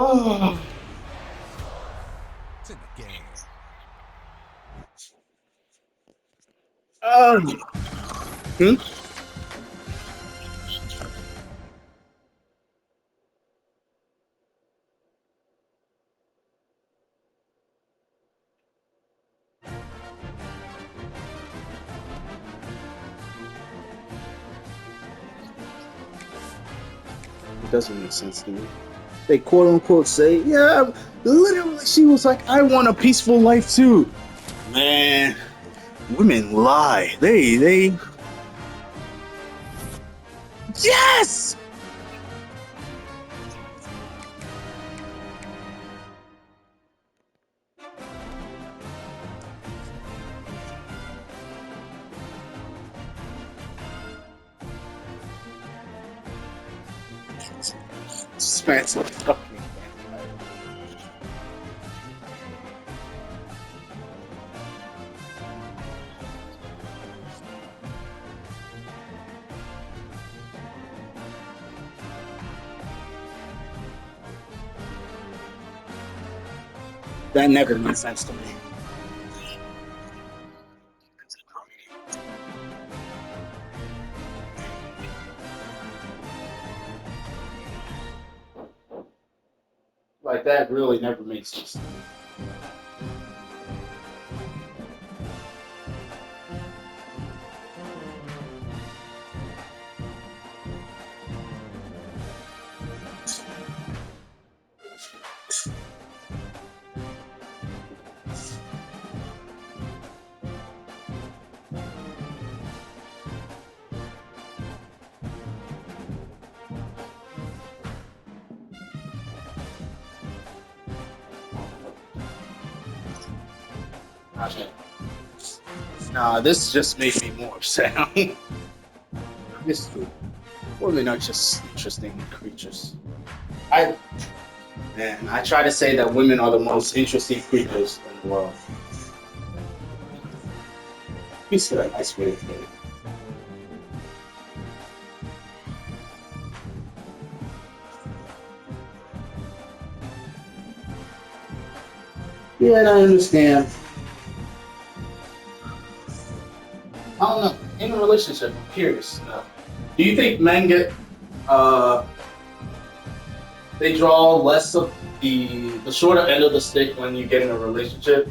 Oh. It's in the game. Oh. Hmm? It doesn't make sense to me. They quote unquote say, yeah, literally, she was like, I want a peaceful life too. Man, women lie. They. Yes! Spencer, fuck me. That never made sense to me. Like, that really never made sense to me. Okay. Nah, this just made me more upset. This women are just interesting creatures. I I try to say that women are the most interesting creatures in the world. You see that nice way of putting it. Yeah, I understand. I don't know. In a relationship, I'm curious. Do you think men get uh they draw less of the shorter end of the stick when you get in a relationship?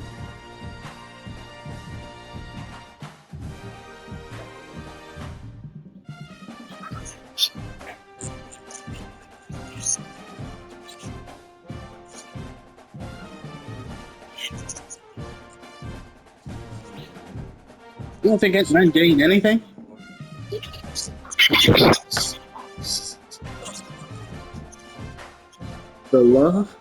You don't think men gain anything? The love?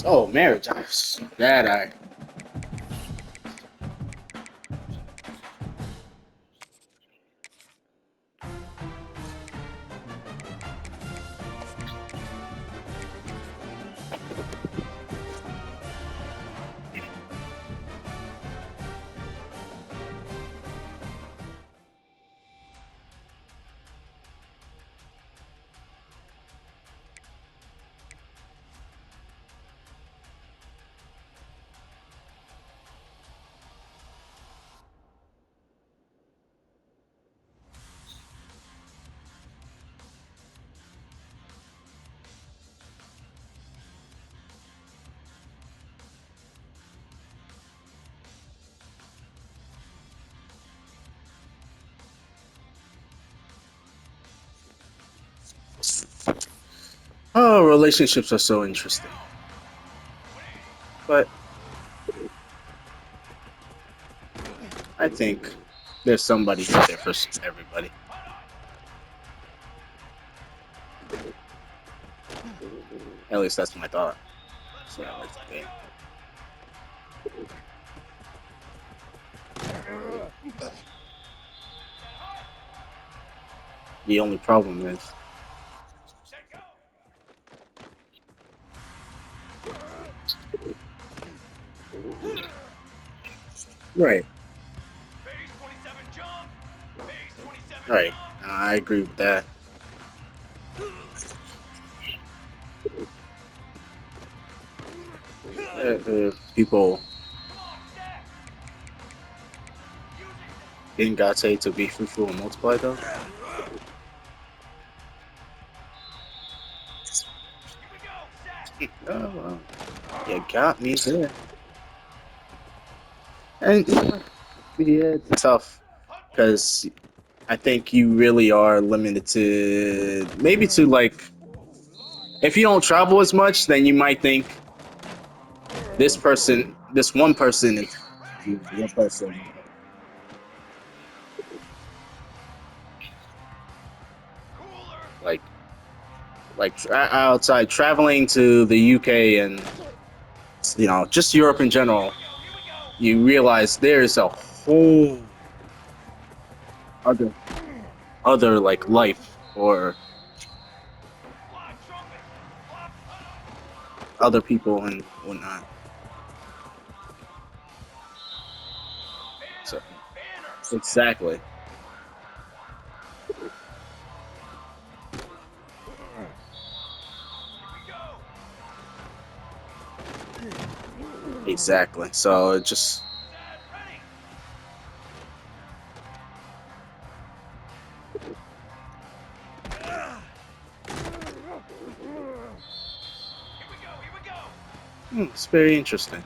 Oh, marriage. That I. Oh, relationships are so interesting. But I think there's somebody out there for everybody. At least that's my thought. So I like the game. The only problem is right. Right. I agree with that. People in God say to be fruitful and multiply, though. Oh, well, you got me there. And yeah, it's tough because I think you really are limited to maybe to like if you don't travel as much, then you might think this one person is one person. Like outside traveling to the UK and just Europe in general, you realize there's a whole other like life or other people and whatnot. So exactly, exactly. So it just it's very interesting.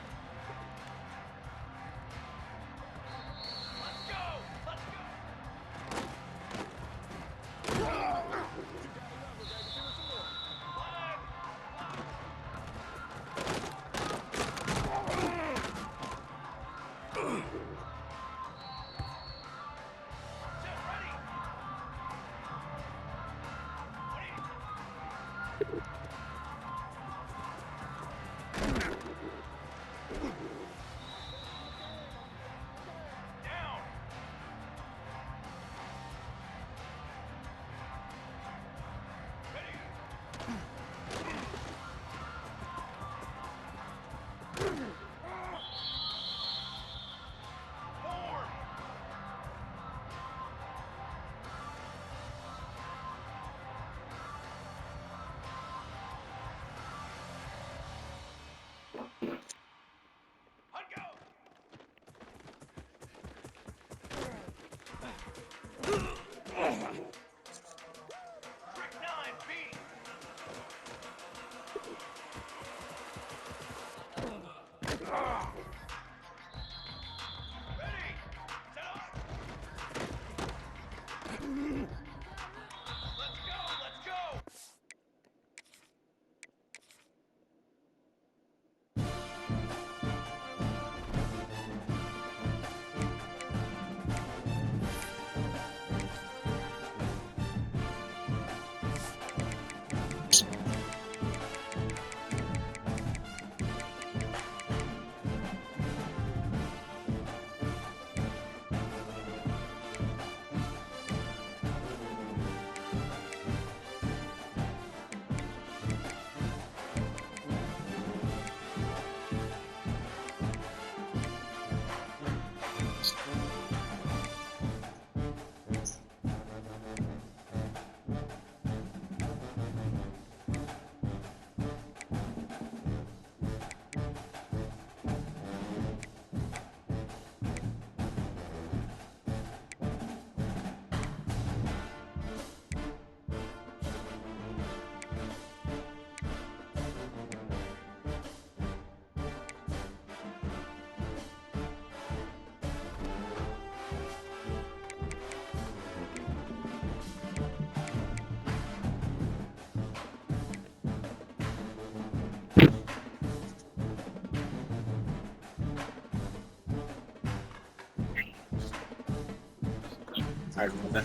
I remember.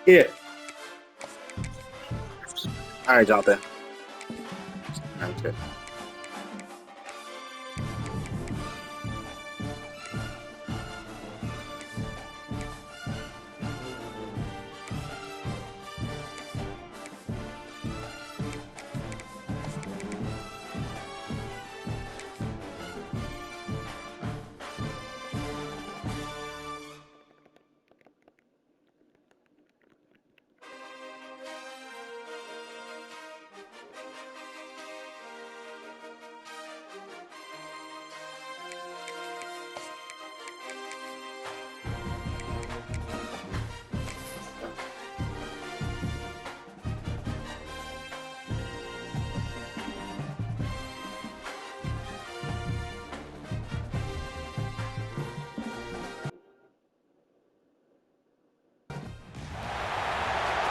Yeah. All right, Jonathan. Okay.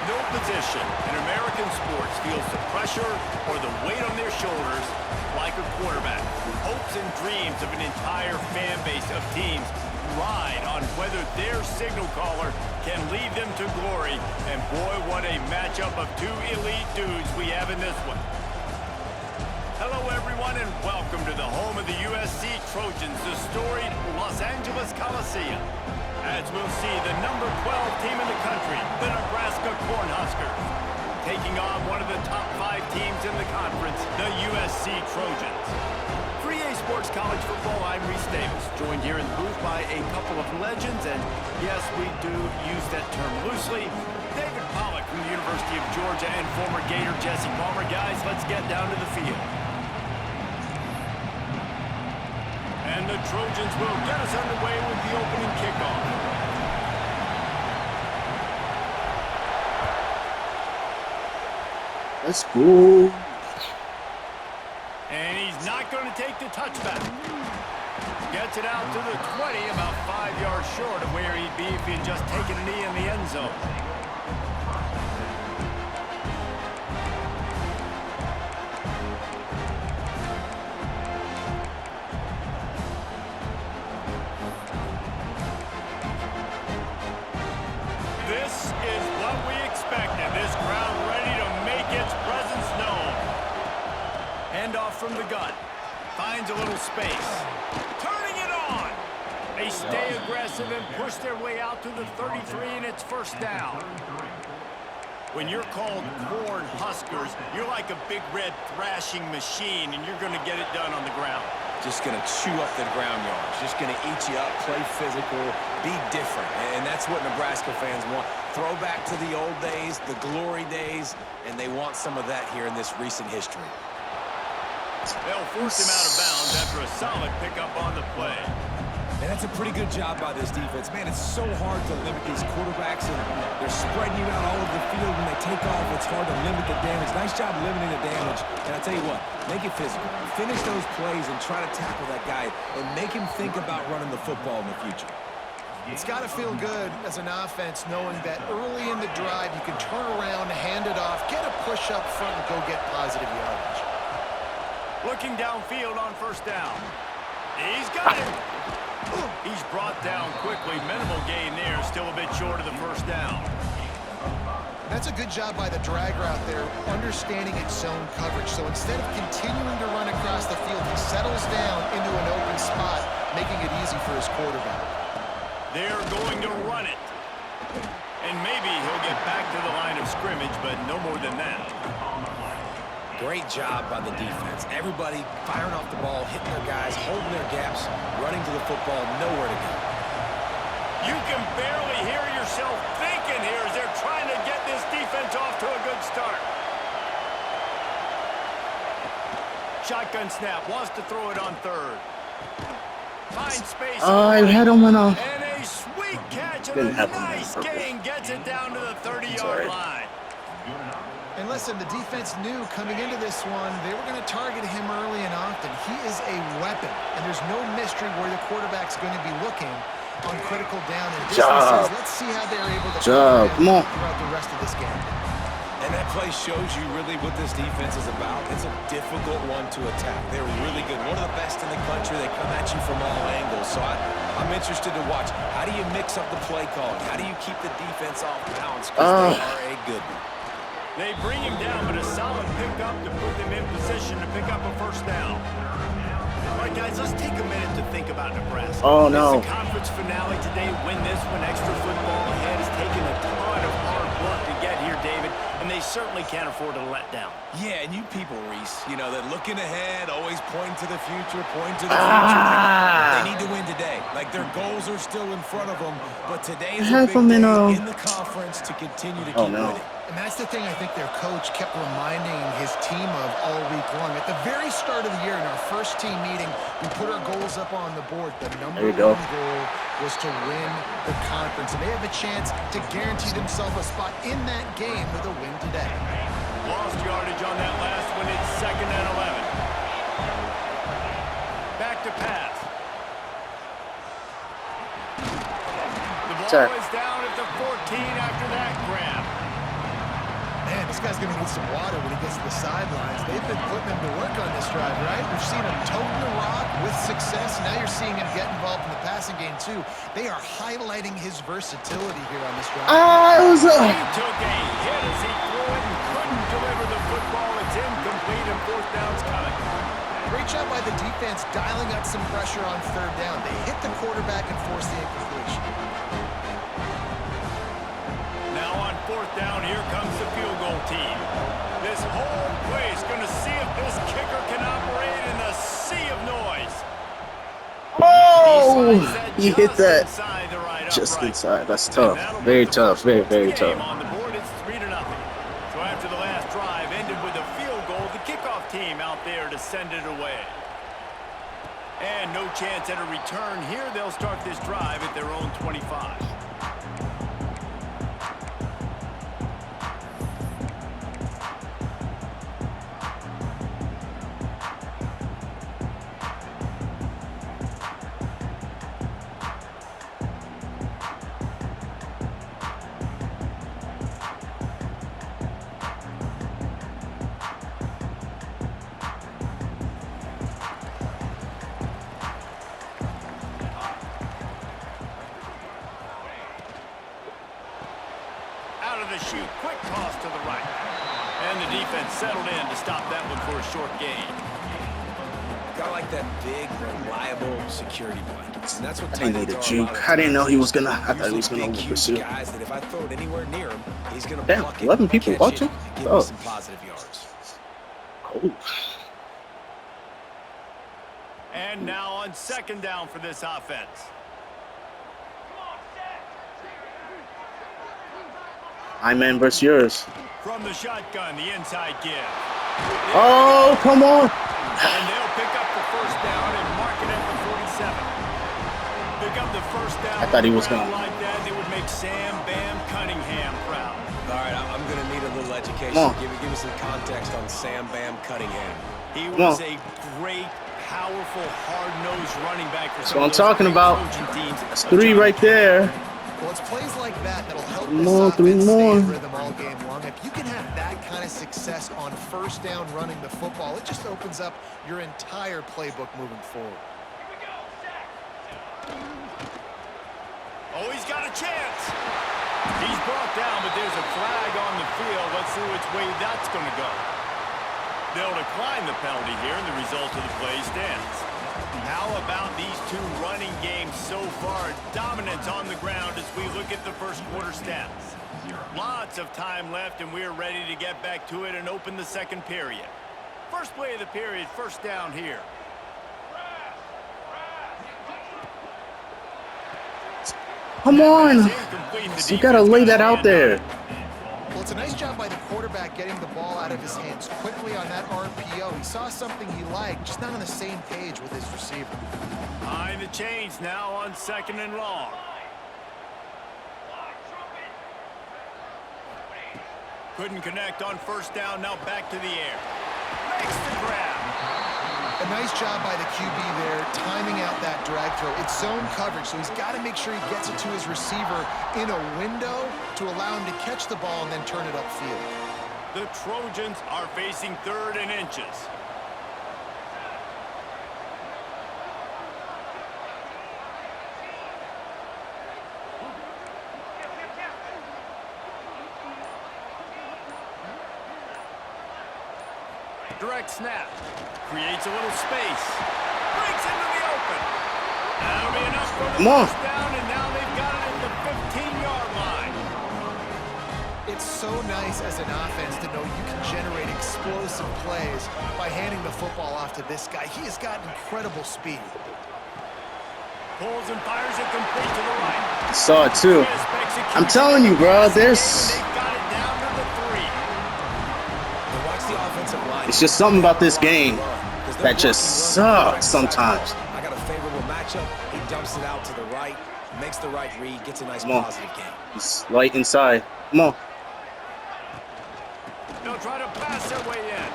No position in American sports feels the pressure or the weight on their shoulders like a quarterback. Hopes and dreams of an entire fan base of teams ride on whether their signal caller can lead them to glory. And boy, what a matchup of two elite dudes we have in this one. Hello, everyone, and welcome to the home of the USC Trojans, the storied Los Angeles Coliseum. As we'll see, the number 12 team in the country, the Nebraska Cornhuskers, taking on one of the top 5 teams in the conference, the USC Trojans. For EA Sports College Football, I'm Reese Davis, joined here in the booth by a couple of legends, and yes, we do use that term loosely. David Pollack from the University of Georgia and former Gator Jesse Palmer. Guys, let's get down to the field. And the Trojans will get us underway with the opening kickoff. Let's go. And he's not going to take the touchback. Gets it out to the 20, about 5 yards short of where he'd be if he had just taken a knee in the end zone. This is what we expected. This crowd ready to make its presence known. Handoff from the gun. Finds a little space. Turning it on. They stay aggressive and push their way out to the 33, and it's first down. When you're called Cornhuskers, you're like a big red thrashing machine, and you're going to get it done on the ground. Just going to chew up the ground yards. Just going to eat you up, play physical, be different. And that's what Nebraska fans want. Throw back to the old days, the glory days, and they want some of that here in this recent history. They'll force him out of bounds after a solid pickup on the play. And that's a pretty good job by this defense. Man, it's so hard to limit these quarterbacks, and they're spreading you out all over the field. When they take off, it's hard to limit the damage. Nice job limiting the damage. And I'll tell you what, make it physical. Finish those plays and try to tackle that guy and make him think about running the football in the future. It's got to feel good as an offense knowing that early in the drive you can turn around, hand it off, get a push up front, and go get positive yardage. Looking downfield on first down. He's got it. He's brought down quickly. Minimal gain there. Still a bit short of the first down. That's a good job by the drag route there, understanding its zone coverage. So instead of continuing to run across the field, he settles down into an open spot, making it easy for his quarterback. They're going to run it. And maybe he'll get back to the line of scrimmage, but no more than that. Great job by the defense. Everybody firing off the ball, hitting their guys, holding their gaps, running to the football, nowhere to go. You can barely hear yourself thinking here as they're trying to get this defense off to a good start. Shotgun snap, wants to throw it on third. Finds space. I had him on off. And a sweet catch and a nice gain gets it down to the 30-yard line. And listen, the defense knew coming into this one, they were going to target him early and often. He is a weapon, and there's no mystery where the quarterback's going to be looking. on critical down and Job. distances. Let's see how they're able to Job. cover Come on. throughout the rest of this game. And that play shows you really what this defense is about. It's a difficult one to attack. They're really good. One of the best in the country. They come at you from all angles. So I'm interested to watch. How do you mix up the play calling? How do you keep the defense off balance? Because they are a good one. They bring him down, but a solid pickup to put them in position to pick up a first down. All right, guys, let's take a minute to think about Nebraska. Oh, no. It's the conference finale today. Win this one. Extra football ahead has taken a ton of hard work to get here, David, and they certainly can't afford to let down. Yeah, and you people, Reese, you know, that looking ahead, always pointing to the future, pointing to the future. They need to win today. Like, their goals are still in front of them, but today is a big day in the conference to continue to keep winning. And that's the thing I think their coach kept reminding his team of all week long. At the very start of the year in our first team meeting, we put our goals up on the board. The number one goal was to win the conference. And they have a chance to guarantee themselves a spot in that game with a win today. Lost yardage on that last one. It's 2nd and 11. Back to pass. The ball is down at the 14 after that grab. Man, this guy's going to need some water when he gets to the sidelines. They've been putting him to work on this drive, right? We've seen him toting the rock with success. Now you're seeing him get involved in the passing game, too. They are highlighting his versatility here on this drive. He took a hit as he threw it and couldn't deliver the football. It's incomplete and 4th down's coming. Great job by the defense dialing up some pressure on 3rd down. They hit the quarterback and forced the incompletion. Now on 4th down, here comes the field goal team. This whole place going to see if this kicker can operate in the sea of noise. Oh, he hit that inside the right just upright. inside. That's tough. Very tough. Very, very tough. On the board, it's 3-0. So after the last drive ended with a field goal, the kickoff team out there to send it away. And no chance at a return here. They'll start this drive at their own 25. Out of the chute, quick toss to the right. And the defense settled in to stop that one for a short gain. Got like that big, reliable security blanket. And that's what I didn't need a tight ends are juke. about. I didn't know he was gonna. I thought he was gonna Big, huge pursue. guys that if I throw it anywhere near him, he's gonna Damn, pluck it, 11 people catch watching? it, and give Oh. me some positive yards. Oh. And now on 2nd down for this offense. My man versus yours. From the shotgun, the inside give. Oh, come on. And they'll pick up the 1st down and mark it at the 47. Pick up the 1st down. I thought he was on the gonna. ground like that. They would make Sam Bam Cunningham proud. All right, I'm going to need a little education. Come on. Give me some context on Sam Bam Cunningham. He Come was on. a great, powerful, hard-nosed running back for That's some what I'm of those talking great about. coaching teams. That's 3 right there. Well, it's plays like that that'll help Three this more, offense 3 stay more. in rhythm all game long. If you can have that kind of success on 1st down running the football, it just opens up your entire playbook moving forward. Oh, he's got a chance. He's brought down, but there's a flag on the field. Let's see which way that's going to go. They'll decline the penalty here, and the result of the play stands. How about these two running games so far? Dominance on the ground as we look at the 1st quarter stats. Lots of time left, and we're ready to get back to it and open the 2nd period. First play of the period, 1st down here. Come on. You gotta lay that out there. Well, it's a nice job by the quarterback getting the ball out of his hands quickly on that RPO. He saw something he liked, just not on the same page with his receiver. Behind the chains now on 2nd and long. Couldn't connect on 1st down, now back to the air. Makes the grab. A nice job by the QB there, timing out that drag throw. It's zone coverage, so he's got to make sure he gets it to his receiver in a window to allow him to catch the ball and then turn it upfield. The Trojans are facing 3rd and inches. Direct snap. Creates a little space. Breaks into the open. That'll be enough for the first down, and now they've got it at the 15-yard line. It's so nice as an offense to know you can generate explosive plays by handing the football off to this guy. He has got incredible speed. Pulls and fires it complete to the right. Saw it too. I'm telling you, bro, there's... It's just something about this game that just sucks sometimes. I got a favorable matchup. He dumps it out to the right, makes the right read, gets a nice positive game. He's light inside. Come on. They'll try to pass their way in.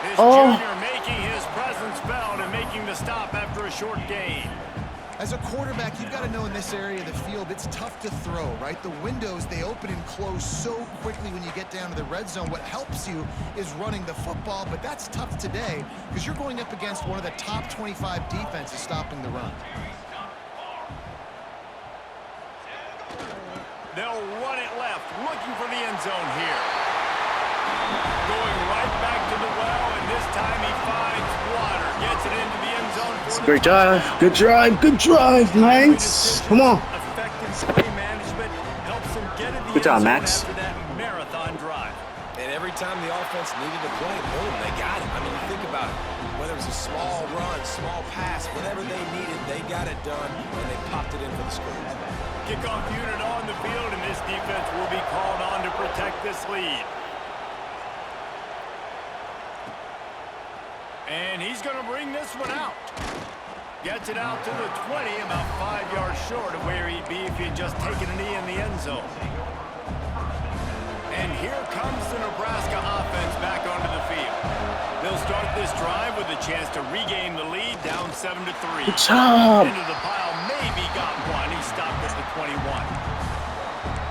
This junior making his presence felt and making the stop after a short gain. As a quarterback, you've got to know in this area of the field, it's tough to throw, right? The windows, they open and close so quickly when you get down to the red zone. What helps you is running the football, but that's tough today because you're going up against one of the top 25 defenses stopping the run. They'll run it left, looking for the end zone here. Going right back to the well, and this time he finds water. Gets it into the end zone for the Great drive. Good drive. Good drive, Max. Come on. Effective play management helps him get in the Good job, end zone Max. after that marathon drive. And every time the offense needed to play, boom, they got it. I mean, you think about it. Whether it was a small run, small pass, whatever they needed, they got it done, and they popped it in for the score. Kickoff unit on the field, and this defense will be called on to protect this lead. And he's going to bring this one out. Gets it out to the 20, about 5 yards short of where he'd be if he'd just taken a knee in the end zone. And here comes the Nebraska offense back onto the field. They'll start this drive with a chance to regain the lead, down 7-3. Good job. Into the pile, maybe got one. He stopped at the 21.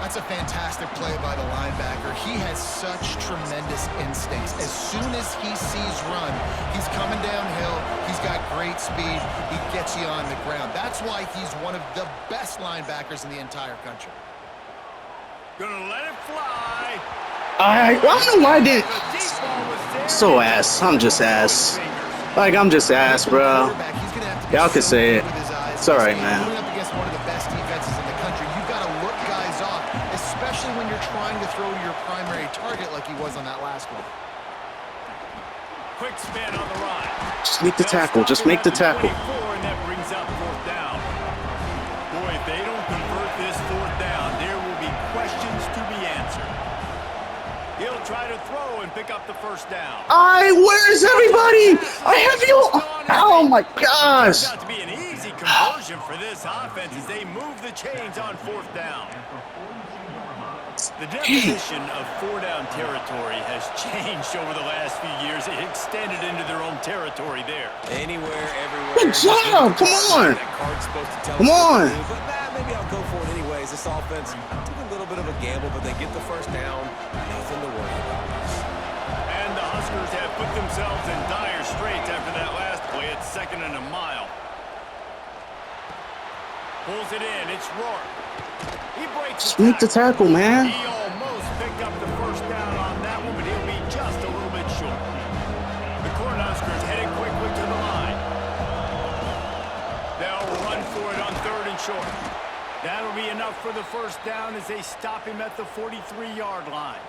That's a fantastic play by the linebacker. He has such tremendous instincts. As soon as he sees run, he's coming downhill. He's got great speed. He gets you on the ground. That's why he's one of the best linebackers in the entire country. Gonna let it fly. I don't know why I didn't. So ass. I'm just ass. Like, I'm just ass, bro. Y'all can say it. It's all right, man. Going up against one of the best defenses in the country, you've got to look guys off, especially when you're trying to throw to your primary target like he was on that last one. Quick spin on the run. Just make the tackle. Just make the tackle. And that brings up 4th down. Boy, if they don't convert this 4th down, there will be questions to be answered. He'll try to throw and pick up the 1st down. Where's everybody? I have you. Oh my gosh. It's about to be an easy conversion for this offense as they move the chains on 4th down. The definition of 4-down territory has changed over the last few years. It extended into their own territory there. Anywhere, everywhere. Good job. Come on. That card's supposed to tell Come on. But maybe I'll go for it anyways. This offense took a little bit of a gamble, but they get the 1st down. Nothing to worry about. And the Huskers have put themselves in dire straits after that last play at 2nd and a mile. Pulls it in. It's Rourke. He breaks Just make the tackle, man. He almost picked up the 1st down on that one, but he'll be just a little bit short. The Cornhuskers heading quickly to the line. They'll run for it on 3rd and short. That'll be enough for the 1st down as they stop him at the 43-yard line.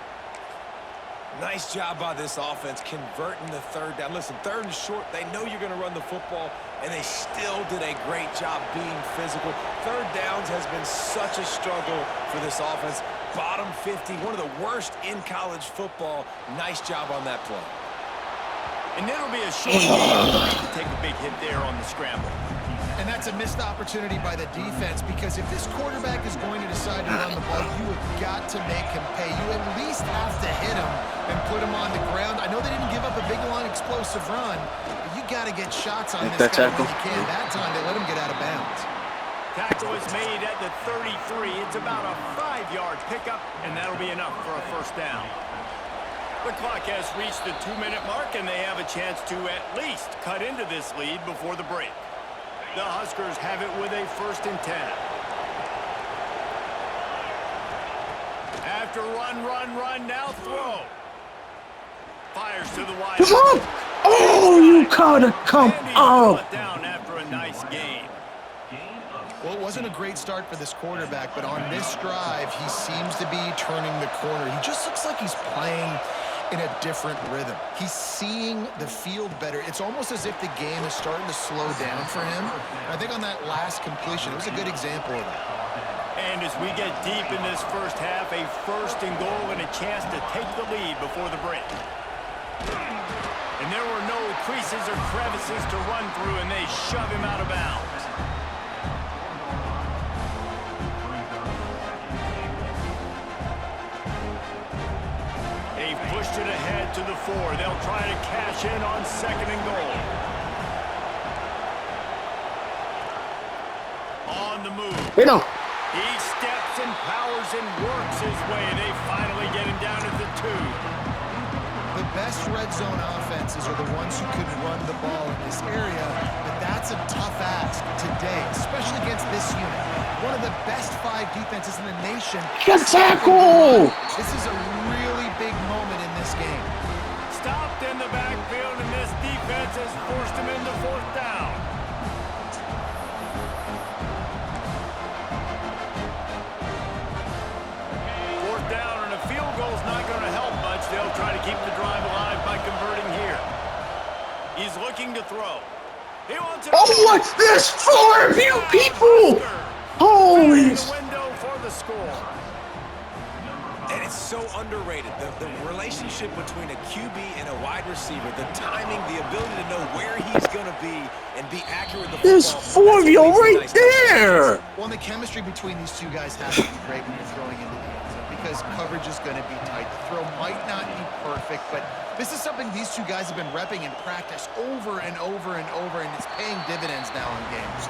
Nice job by this offense converting the 3rd down. Listen, 3rd and short, they know you're going to run the football, and they still did a great job being physical. 3rd downs has been such a struggle for this offense. Bottom 50, one of the worst in college football. Nice job on that play. And it'll be a short game to take a big hit there on the scramble. And that's a missed opportunity by the defense because if this quarterback is going to decide to run the ball, you have got to make him pay. You at least have to hit him and put him on the ground. I know they didn't give up a big, long, explosive run, but you got to get shots on Make this that guy tackle. when you can. That time they let him get out of bounds. Tackle is made at the 33. It's about a 5-yard pickup, and that'll be enough for a first down. The clock has reached the 2-minute mark, and they have a chance to at least cut into this lead before the break. The Huskers have it with a 1st and 10. After run, now throw. Fires to the wide. Oh, you gotta come up. Down after a nice game. Well, it wasn't a great start for this quarterback, but on this drive, he seems to be turning the corner. He just looks like he's playing in a different rhythm. He's seeing the field better. It's almost as if the game is starting to slow down for him. And I think on that last completion, it was a good example of that. And as we get deep in this first half, a 1st and goal and a chance to take the lead before the break. And there were no creases or crevices to run through, and they shove him out of bounds. They've pushed it ahead to the 4. They'll try to cash in on 2nd and goal. On the move. He steps and powers and works his way. They finally get him down at the 2. The best red zone offenses are the ones who could run the ball in this area, but that's a tough ask today, especially against this unit. One of the best 5 defenses in the nation. Good tackle! This is a really big moment in this game. Stopped in the backfield, and this defense has forced him into 4th down. They'll try to keep the drive alive by converting here. He's looking to throw. He wants it. Oh, what's this for, you people? Holy! The window for the score. And it's so underrated. The relationship between a QB and a wide receiver, the timing, the ability to know where he's going to be and be accurate with the There's football. 4 of you right there. Well, the chemistry between these two guys has to be great when you're throwing into the end zone because coverage is going to be tight. The throw might not be perfect, but this is something these two guys have been repping in practice over and over and over, and it's paying dividends now in games.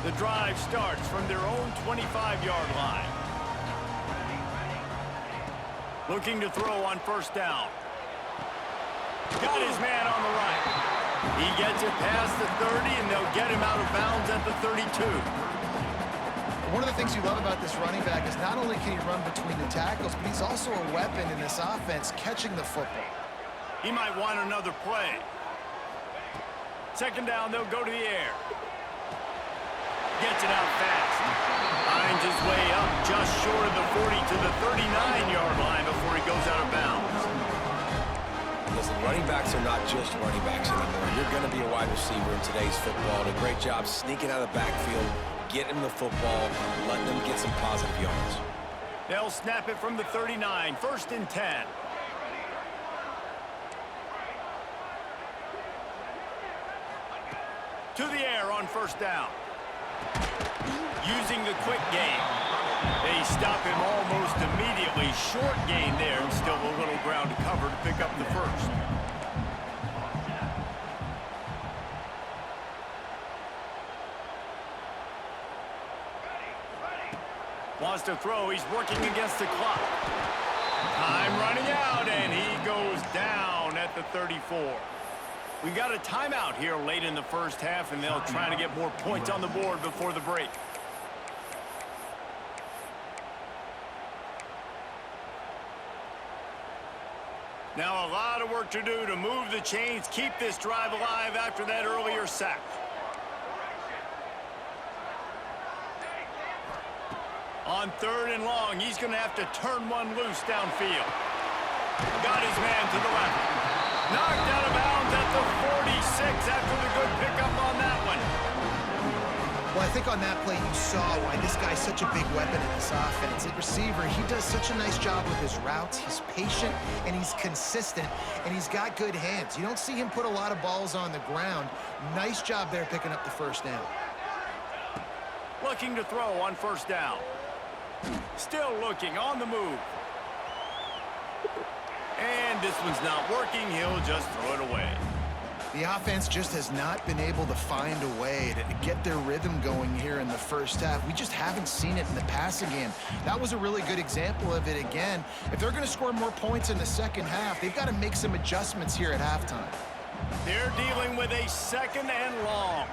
The drive starts from their own 25-yard line. Looking to throw on 1st down. Got his man on the right. He gets it past the 30, and they'll get him out of bounds at the 32. One of the things you love about this running back is not only can he run between the tackles, but he's also a weapon in this offense catching the football. He might want another play. 2nd down, they'll go to the air. Gets it out fast. Finds his way up just short of the 40 to the 39-yard line before he goes out of bounds. Listen, running backs are not just running backs anymore. You're going to be a wide receiver in today's football. A great job sneaking out of the backfield, getting him the football, letting them get some positive yards. They'll snap it from the 39, 1st and 10. To the air on 1st down. Using the quick game. They stop him almost immediately. Short gain there, and still a little ground to cover to pick up the 1st. Wants to throw. He's working against the clock. Time running out, and he goes down at the 34. We got a timeout here late in the first half, and they'll try to get more points on the board before the break. Now a lot of work to do to move the chains, keep this drive alive after that earlier sack. On 3rd and long, he's going to have to turn one loose downfield. Got his man to the left. Knocked out of bounds at the 46 after the good pickup on that one. Well, I think on that play you saw why this guy's such a big weapon in this offense. At receiver, he does such a nice job with his routes. He's patient, and he's consistent, and he's got good hands. You don't see him put a lot of balls on the ground. Nice job there picking up the 1st down. Looking to throw on 1st down. Still looking on the move. And this one's not working. He'll just throw it away. The offense just has not been able to find a way to get their rhythm going here in the first half. We just haven't seen it in the passing game. That was a really good example of it again. If they're going to score more points in the second half, they've got to make some adjustments here at halftime. They're dealing with a 2nd and long.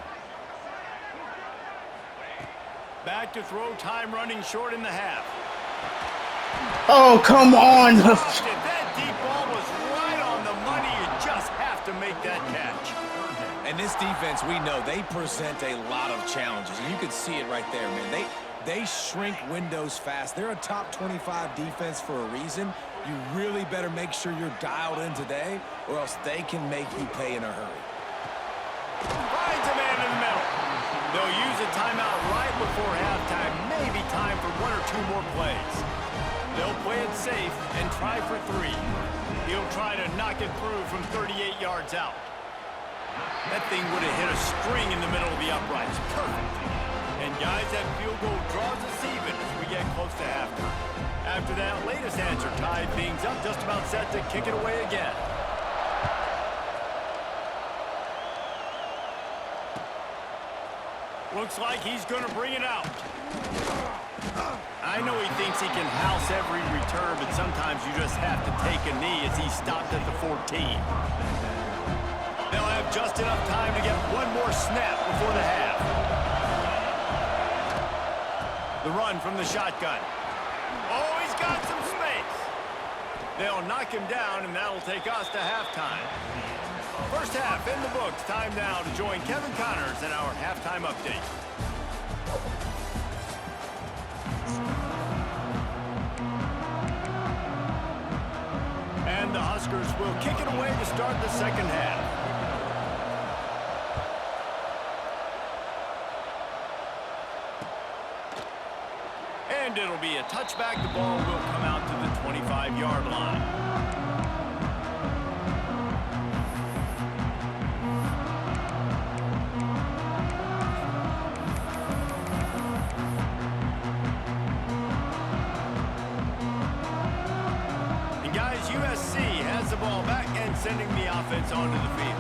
Back to throw, time running short in the half. Oh, come on. That deep ball was right on the money. You just have to make that catch. And this defense, we know, they present a lot of challenges. And you can see it right there, man. They shrink windows fast. They're a top 25 defense for a reason. You really better make sure you're dialed in today, or else they can make you pay in a hurry. Finds a man in the middle. They'll use a timeout right before halftime. Maybe time for 1 or 2 more plays. They'll play it safe and try for 3. He'll try to knock it through from 38 yards out. That thing would have hit a string in the middle of the uprights. Perfect. And guys, that field goal draws us even as we get close to halftime. After that latest answer tied things up, just about set to kick it away again. Looks like he's going to bring it out. I know he thinks he can house every return, but sometimes you just have to take a knee as he stopped at the 14. They'll have just enough time to get 1 more snap before the half. The run from the shotgun. Oh, he's got some space. They'll knock him down, and that'll take us to halftime. First half in the books. Time now to join Kevin Connors in our halftime update. And the Huskers will kick it away to start the second half. And it'll be a touchback. The ball will come out to the 25-yard line. USC has the ball back and sending the offense onto the field.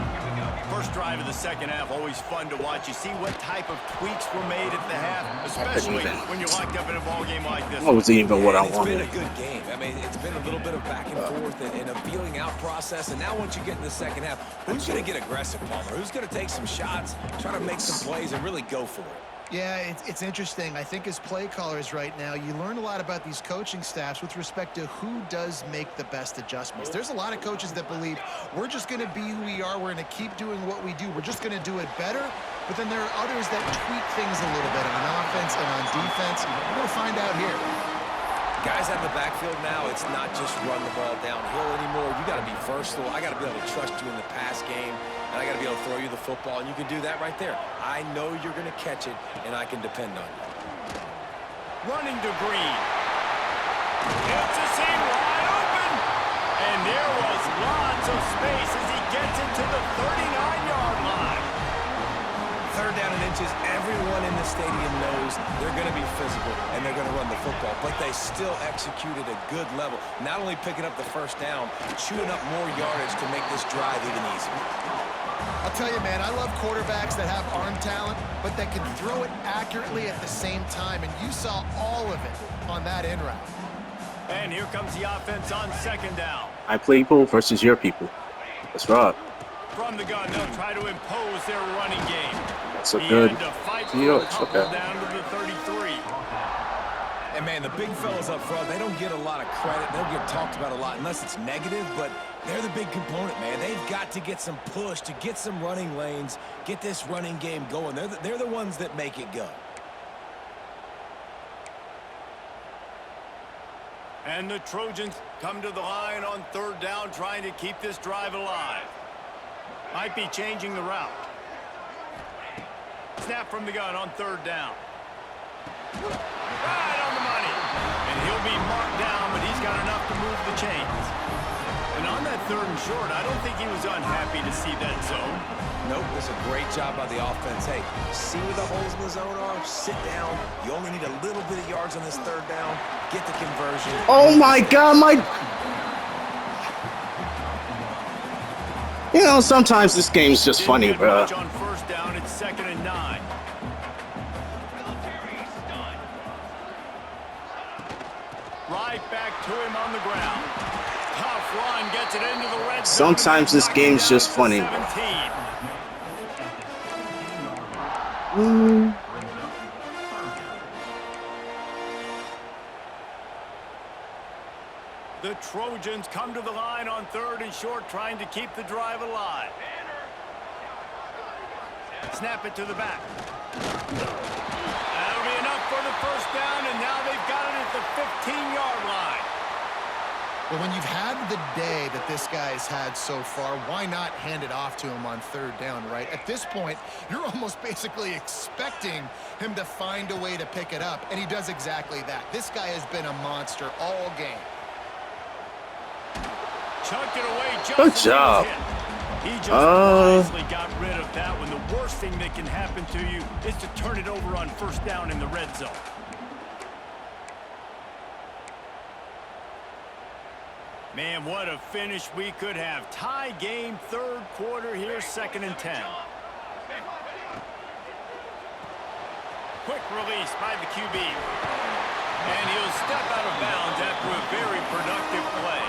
First drive of the second half, always fun to watch. You see what type of tweaks were made at the half, especially when you're locked up in a ball game like this. That wasn't even what I wanted. It's been a good game. I mean, it's been a little bit of back and forth and a feeling out process. And now once you get in the second half, who's going to get aggressive, Palmer? Who's going to take some shots, try to make some plays, and really go for it? Yeah, it's interesting. I think as play callers right now, you learn a lot about these coaching staffs with respect to who does make the best adjustments. There's a lot of coaches that believe we're just going to be who we are. We're going to keep doing what we do. We're just going to do it better. But then there are others that tweak things a little bit on offense and on defense. We're going to find out here. Guys out in the backfield now, it's not just run the ball downhill anymore. You got to be versatile. I got to be able to trust you in the pass game, and I got to be able to throw you the football, and you can do that right there. I know you're going to catch it, and I can depend on you. Running to Green. It's a seam wide open, and there was lots of space as he gets it to the 39-yard line. Third down and inches, everyone in the stadium knows they're going to be physical and they're going to run the football, but they still executed a good level. Not only picking up the first down, chewing up more yardage to make this drive even easier. I'll tell you, man, I love quarterbacks that have arm talent, but that can throw it accurately at the same time, and you saw all of it on that in route. And here comes the offense on second down. My people versus your people. That's right. From the gun, they'll try to impose their running game. That's a good deal. Okay. Down to the 33. And, man, the big fellas up front, they don't get a lot of credit. They don't get talked about a lot unless it's negative, but they're the big component, man. They've got to get some push to get some running lanes, get this running game going. They're the ones that make it go. And the Trojans come to the line on third down, trying to keep this drive alive. Might be changing the route. Snap from the gun on third down. Right on the money. And he'll be marked down, but he's got enough to move the chains. And on that 3rd and short, I don't think he was unhappy to see that zone. Nope, it's a great job by the offense. Hey, see where the holes in the zone are? Sit down. You only need a little bit of yards on this 3rd down. Get the conversion. Oh my God, You know, sometimes this game's just funny, bro. On 1st down, it's 2nd and 9. Right back to him on the ground. Tough run, gets it into the red zone. Sometimes this game's just funny, bro. The Trojans come to the line on 3rd and short, trying to keep the drive alive. Snap it to the back. That'll be enough for the 1st down, and now they've got it at the 15-yard line. Well, when you've had the day that this guy's had so far, why not hand it off to him on 3rd down, right? At this point, you're almost basically expecting him to find a way to pick it up, and he does exactly that. This guy has been a monster all game. Chunked it away just Good job. He just wisely got rid of that when the worst thing that can happen to you is to turn it over on 1st down in the red zone. Man, what a finish we could have. Tie game, 3rd quarter here, 2nd and 10. Quick release by the QB. And he'll step out of bounds after a very productive play.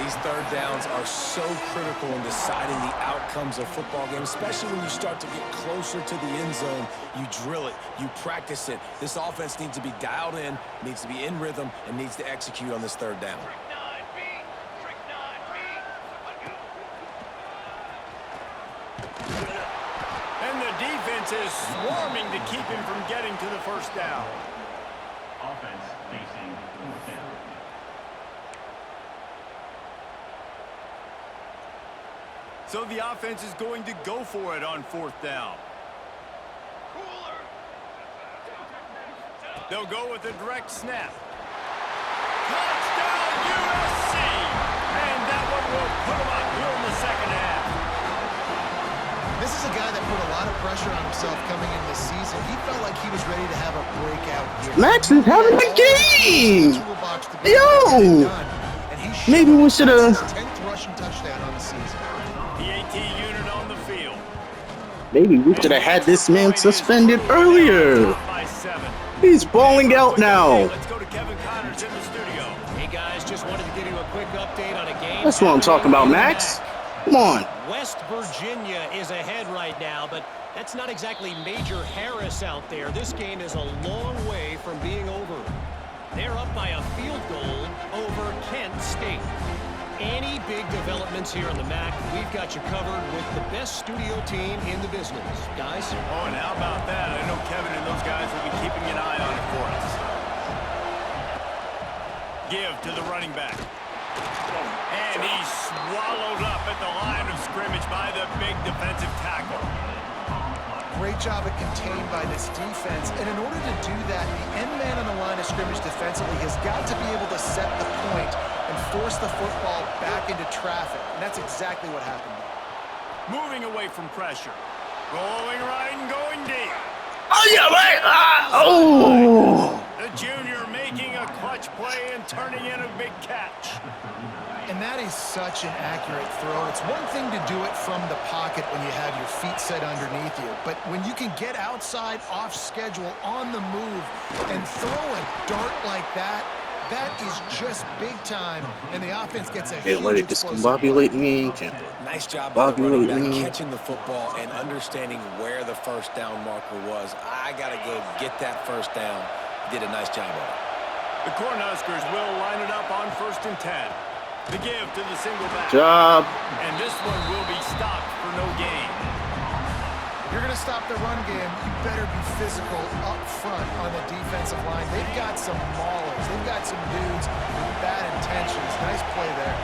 These 3rd downs are so critical in deciding the outcomes of football games, especially when you start to get closer to the end zone. You drill it, you practice it. This offense needs to be dialed in, needs to be in rhythm, and needs to execute on this 3rd down. And the defense is swarming to keep him from getting to the 1st down. Offense facing 4th down. So the offense is going to go for it on 4th down. They'll go with a direct snap. Touchdown, USC! And that one will put them up here in the 2nd half. This is a guy that put a lot of pressure on himself coming into this season. He felt like he was ready to have a breakout year. Max is having a game! Yo! Maybe we should have... 10th rushing touchdown on the season. The AT unit on the field. Maybe we should have had this man suspended earlier. He's balling out now. Let's go to Kevin Connors in the studio. Hey guys, just wanted to give you a quick update on a game. That's what I'm talking about, Max. Come on. West Virginia is ahead right now, but that's not exactly Major Harris out there. This game is a long way from being over. They're up by a field goal over Kent State. Any big developments here on the MAC, we've got you covered with the best studio team in the business. Guys? Oh, and how about that? I know Kevin and those guys will be keeping an eye on it for us. Give to the running back. And he's swallowed up at the line of scrimmage by the big defensive tackle. Great job at contained by this defense. And in order to do that, the end man on the line of scrimmage defensively has got to be able to set the point and force the football back into traffic. And that's exactly what happened. Moving away from pressure. Rolling right and going deep. Oh, yeah, right. Oh. The junior making a clutch play and turning in a big catch. And that is such an accurate throw. It's one thing to do it from the pocket when you have your feet set underneath you, but when you can get outside, off schedule, on the move, and throw a dart like that, that is just big time, and the offense gets a huge Let it discombobulate me. Nice job by the running back catching the football and understanding where the 1st down marker was. I got to go get that 1st down. Did a nice job of it. The Cornhuskers will line it up on 1st and 10. The give to the single back. Job. And this one will be stopped for no gain. If you're going to stop the run game, you better be physical up front on the defensive line. They've got some maulers. They've got some dudes with bad intentions. Nice play there.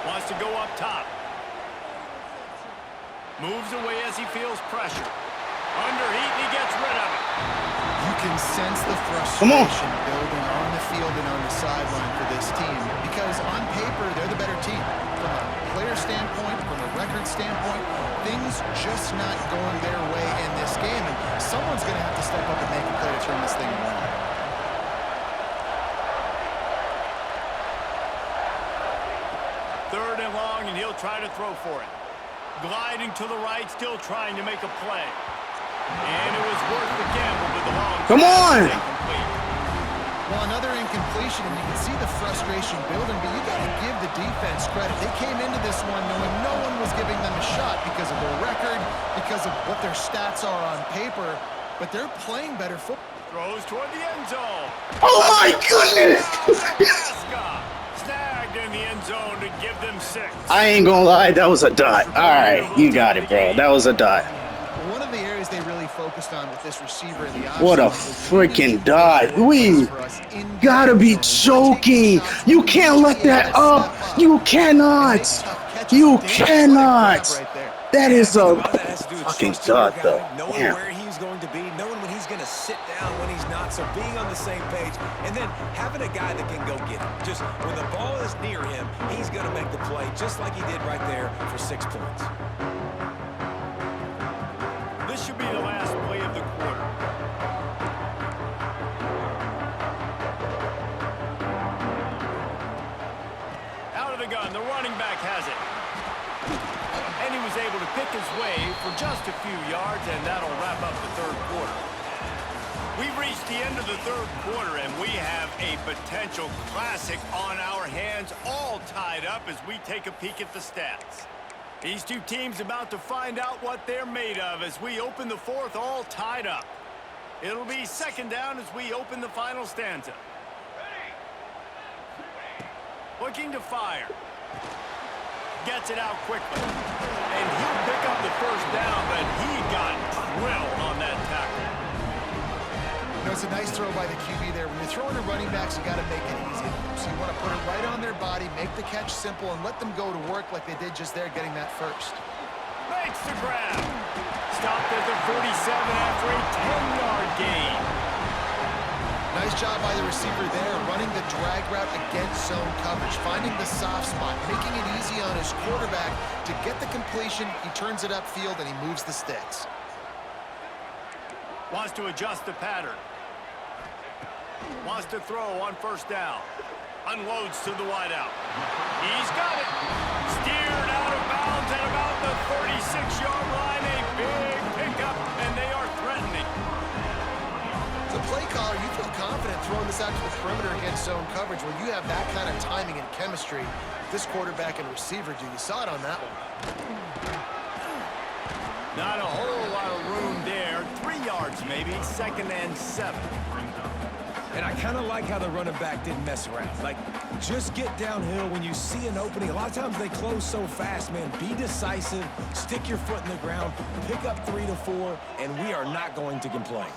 Wants to go up top. Moves away as he feels pressure. Under heat, and he gets rid of it. You can sense the Come on. frustration building on the field and on the sideline for this team because on paper, they're the better team. From a player standpoint, from a record standpoint, things just not going their way in this game, and someone's going to have to step up and make a play to turn this thing around. Third and long, and he'll try to throw for it. Gliding to the right, still trying to make a play. And it was worth the gamble with the long. Come on! Well, another incompletion, and you can see the frustration building, but you got to give the defense credit. They came into this one knowing no one was giving them a shot because of their record, because of what their stats are on paper, but they're playing better football. Throws toward the end zone. Oh my goodness! Nebraska snagged in the end zone to give them 6. I ain't gonna lie, that was a dot. Alright, you got it, bro. That was a dot. One of the areas they really focused on with this receiver in the offseason. What a freaking dot. We gotta be joking. You can't let that up. You cannot. You cannot. That is a fucking dot, though. Knowing Damn. where he's going to be, knowing when he's going to sit down, when he's not, so being on the same page, and then having a guy that can go get it. Just when the ball is near him, he's going to make the play, just like he did right there for 6 points. This should be the last play of the quarter. Out of the gun, the running back has it. And he was able to pick his way for just a few yards, and that'll wrap up the third quarter. We've reached the end of the third quarter, and we have a potential classic on our hands, all tied up as we take a peek at the stats. These two teams about to find out what they're made of as we open the fourth, all tied up. It'll be second down as we open the final stanza. Looking to fire. Gets it out quickly. And he'll pick up the first down, but he got drilled on that tackle. You know, it's a nice throw by the QB there. When you're throwing to running backs, you got to make it easy. So you want to put it right on their body, make the catch simple, and let them go to work like they did just there, getting that first. Makes the grab. Stopped at the 47 after a 10-yard gain. Nice job by the receiver there, running the drag route against zone coverage, finding the soft spot, making it easy on his quarterback to get the completion. He turns it upfield, and he moves the sticks. Wants to adjust the pattern. Wants to throw on first down. Unloads to the wideout. He's got it. Steered out of bounds at about the 36-yard line. A big pickup, and they are threatening. As a play caller, you feel confident throwing this out to the perimeter against zone coverage when you have that kind of timing and chemistry. This quarterback and receiver do. You saw it on that one. Not a whole lot of room there. 3 yards maybe, 2nd and 7. And I kind of like how the running back didn't mess around. Like, just get downhill when you see an opening. A lot of times they close so fast, man. Be decisive, stick your foot in the ground, pick up 3 to 4, and we are not going to complain.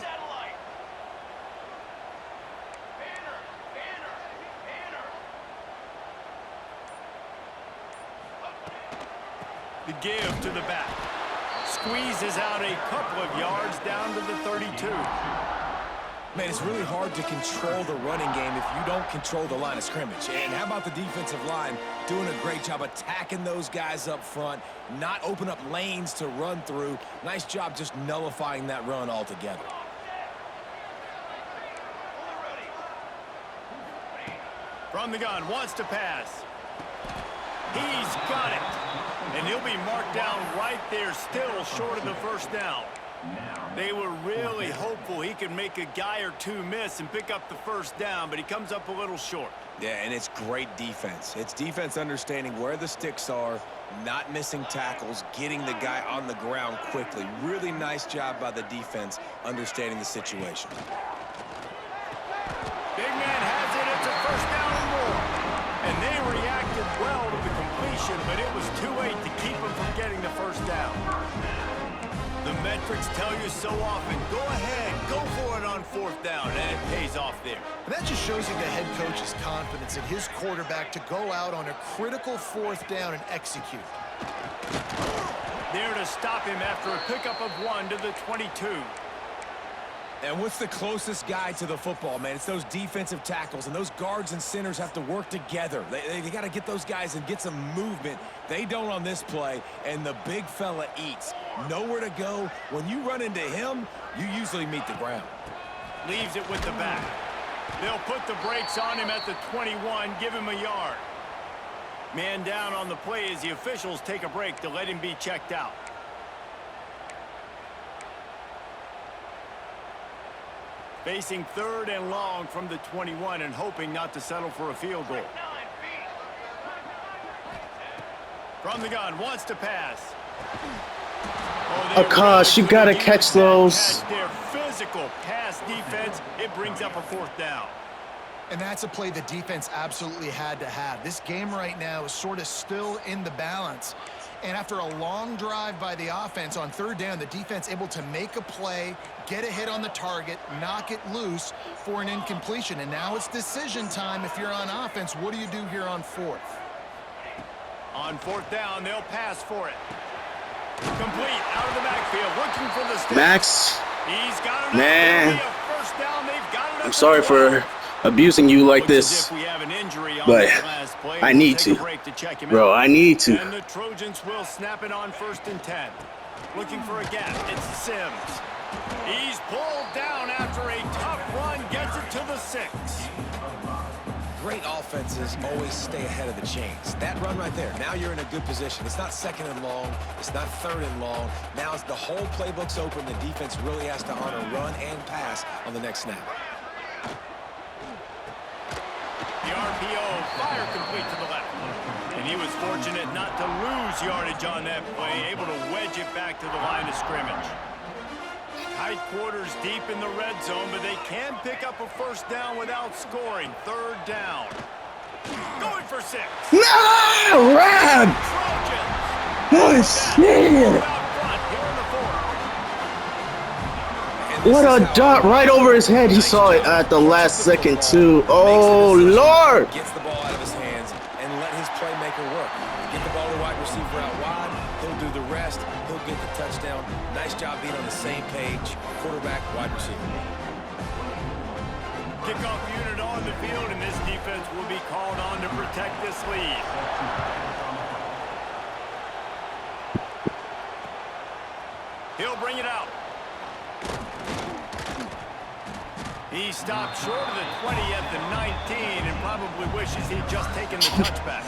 The give to the back. Squeezes out a couple of yards down to the 32. Man, it's really hard to control the running game if you don't control the line of scrimmage. And how about the defensive line doing a great job attacking those guys up front, not open up lanes to run through. Nice job just nullifying that run altogether. From the gun, wants to pass. He's got it. And he'll be marked down right there, still short of the first down. They were really hopeful he could make a guy or two miss and pick up the first down, but he comes up a little short. Yeah, and it's great defense. It's defense understanding where the sticks are, not missing tackles, getting the guy on the ground quickly. Really nice job by the defense understanding the situation. Big man has it. It's a first down and more. And they reacted well to the completion, but it was too late to keep him from getting the first down. The metrics tell you so often, go ahead, go for it on 4th down, and it pays off there. And that just shows you the head coach's confidence in his quarterback to go out on a critical 4th down and execute. There to stop him after a pickup of 1 to the 22. And what's the closest guy to the football, man? It's those defensive tackles, and those guards and centers have to work together. They got to get those guys and get some movement. They don't on this play, and the big fella eats. Nowhere to go. When you run into him, you usually meet the ground. Leaves it with the back. They'll put the brakes on him at the 21, give him a yard. Man down on the play as the officials take a break to let him be checked out. Facing 3rd and long from the 21 and hoping not to settle for a field goal. From the gun, wants to pass. Oh gosh, you gotta catch those. Their physical pass defense, it brings up a 4th down. And that's a play the defense absolutely had to have. This game right now is sort of still in the balance. And after a long drive by the offense on 3rd down, the defense able to make a play, get a hit on the target, knock it loose for an incompletion. And now it's decision time if you're on offense. What do you do here on 4th? On 4th down, they'll pass for it. Complete out of the backfield, looking for the stick. Max, He's got man, first down. They've got it. I'm sorry for abusing you like this, but I need to. Bro, I need to. And the Trojans will snap it on 1st and 10. Looking for a gap. It's Sims. He's pulled down after a tough run. Gets it to the 6. Great offenses always stay ahead of the chains. That run right there, now you're in a good position. It's not 2nd and long. It's not 3rd and long. Now as the whole playbook's open, the defense really has to honor run and pass on the next snap. The RPO, fire complete to the left. And he was fortunate not to lose yardage on that play, able to wedge it back to the line of scrimmage. Tight quarters deep in the red zone, but they can pick up a 1st down without scoring. 3rd down. Going for 6. No! Rab! Oh, shit! What a dot right over his head. He saw it at the last second, too. Oh, Lord! Gets the ball out of his hands and let his playmaker work. Get the ball to wide receiver out wide. He'll do the rest. He'll get the touchdown. Nice job being on the same page. Quarterback, wide receiver. Kickoff unit on the field, and this defense will be called on to protect this lead. He'll bring it out. He stopped short of the 20 at the 19 and probably wishes he'd just taken the touchback.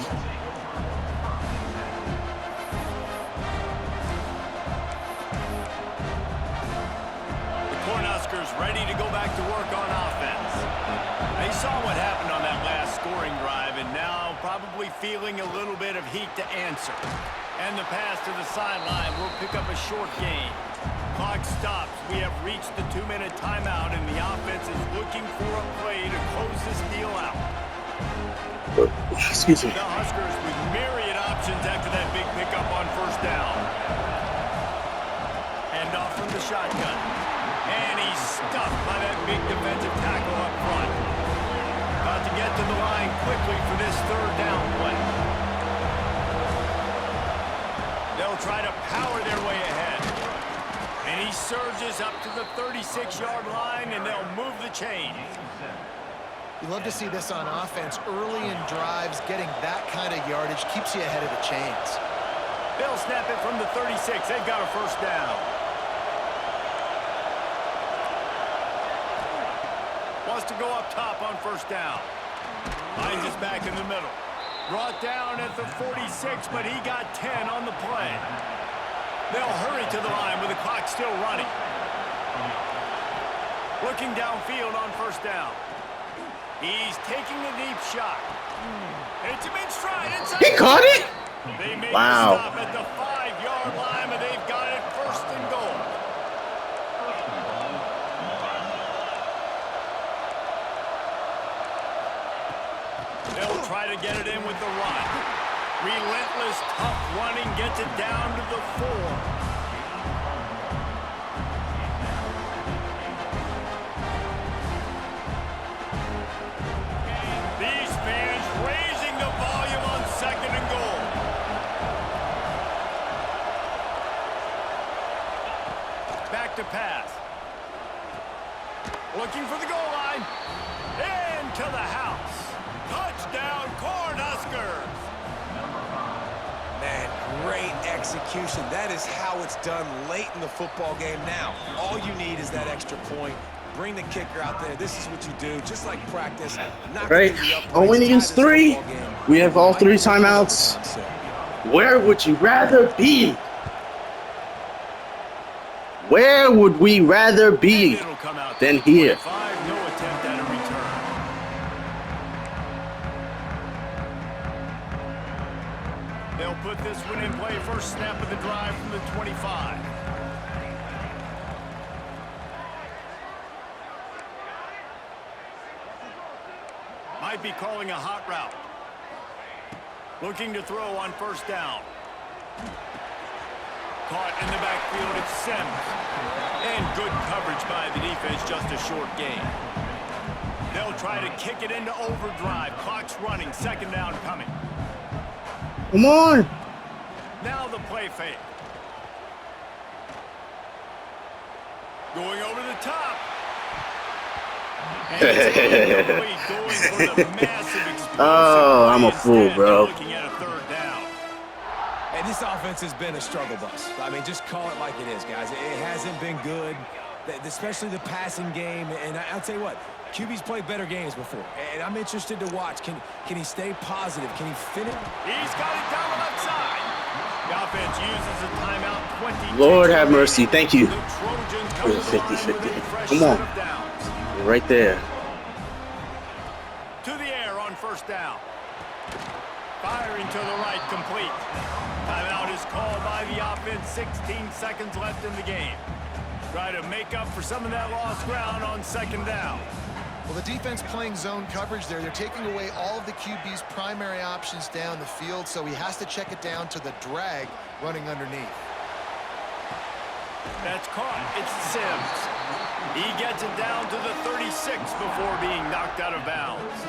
The Cornhuskers ready to go back to work on offense. They saw what happened on that last scoring drive and now probably feeling a little bit of heat to answer. And the pass to the sideline will pick up a short gain. Clock stops. We have reached the 2-minute timeout, and the offense is looking for a play to close this deal out. Excuse me. The Huskers with myriad options after that big pickup on 1st down. Hand off from the shotgun. And he's stuffed by that big defensive tackle up front. About to get to the line quickly for this 3rd down play. They'll try to power their way ahead. And he surges up to the 36-yard line, and they'll move the chain. You love to see this on offense. Early in drives, getting that kind of yardage keeps you ahead of the chains. They'll snap it from the 36. They've got a 1st down. Wants to go up top on 1st down. Finds his back in the middle. Brought down at the 46, but he got 10 on the play. They'll hurry to the line with the clock still running. Looking downfield on 1st down. He's taking a deep shot. It's him in stride. He caught it? They make Wow. the stop at the 5-yard line, but they've got it 1st and goal. They'll try to get it in with the run. Relentless, tough running gets it down to the 4. These fans raising the volume on 2nd and goal. Back to pass. looking for the goal line. Into the house. Touchdown, Cornhuskers. Man, great execution. That is how it's done late in the football game now. All you need is that extra point. Bring the kicker out there. This is what you do, just like practice. Right. Only use 3. We have all 3 timeouts. Where would you rather be? Where would we rather be than here? No attempt at a return. They'll put this one in play. First snap of the drive from the 25. Might be calling a hot route. Looking to throw on first down. Caught in the backfield, it's Sims. And good coverage by the defense, just a short gain. They'll try to kick it into overdrive. Clock's running, second down coming. Come on. Now the play fake. Going over the top. Oh, I'm a fool, bro. And this offense has been a struggle bus. I mean, just call it like it is, guys. It hasn't been good, especially the passing game. And I'll tell you what, QB's played better games before. And I'm interested to watch. Can he stay positive? Can he finish? He's got it down the left side. The offense uses a timeout. 20. Lord have mercy. Thank you. 50-50. Come on. You're right there. To the air on first down. Firing to the right, complete. Timeout is called by the offense. 16 seconds left in the game. Try to make up for some of that lost ground on second down. Well, the defense playing zone coverage there. They're taking away all of the QB's primary options down the field, so he has to check it down to the drag running underneath. That's caught. It's Sims. He gets it down to the 36 before being knocked out of bounds.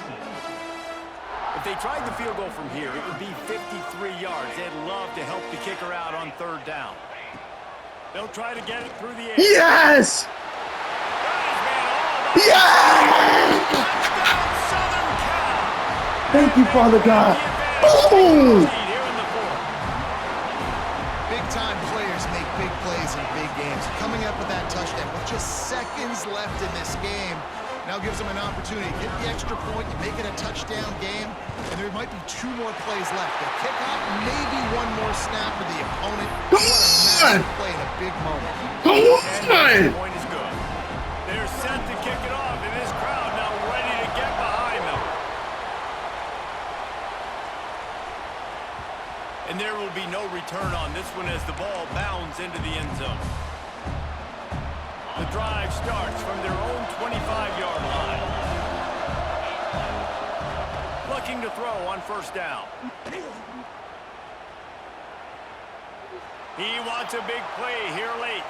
If they tried the field goal from here, it would be 53 yards. They'd love to help the kicker out on third down. They'll try to get it through the air. Yes! Yes! Thank you, Father God. Boom! Big-time players make big plays in big games. Coming up with that touchdown with just seconds left in this game now gives them an opportunity to get the extra point. You make it a touchdown game, and there might be 2 more plays left. The kickoff, maybe 1 more snap for the opponent. What a massive play in a big moment. Come on! The point is good. They're set to kick it off, and this crowd now ready to get behind them. And there will be no return on this one as the ball bounds into the end zone. The drive starts from their own 25-yard line. Looking to throw on first down. He wants a big play here late.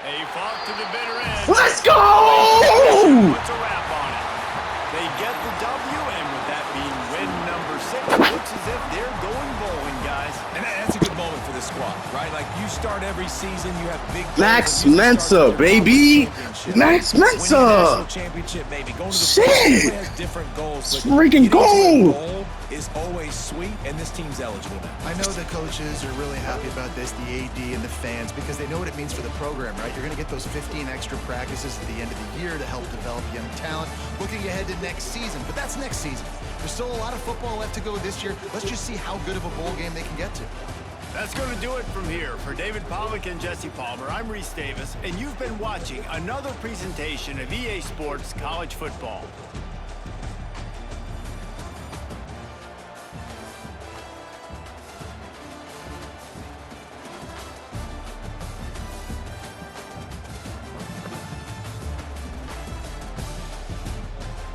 They fought to the bitter end. Let's go! Puts a wrap on it. They get the W, and with that being win number 6, it looks as if they're going bowling, guys. And that's a good moment for this squad, right? Like, you start every season, you have big Max Mensa, baby! Max Mensa! Championship, baby. Going to the Shit! has different goals. It's freaking gold! Is always sweet, and this team's eligible now. I know the coaches are really happy about this, the AD and the fans, because they know what it means for the program, right? You're going to get those 15 extra practices at the end of the year to help develop young talent. Looking ahead to next season, but that's next season. There's still a lot of football left to go this year. Let's just see how good of a bowl game they can get to. That's going to do it from here. For David Pollack and Jesse Palmer, I'm Reese Davis, and you've been watching another presentation of EA Sports College Football.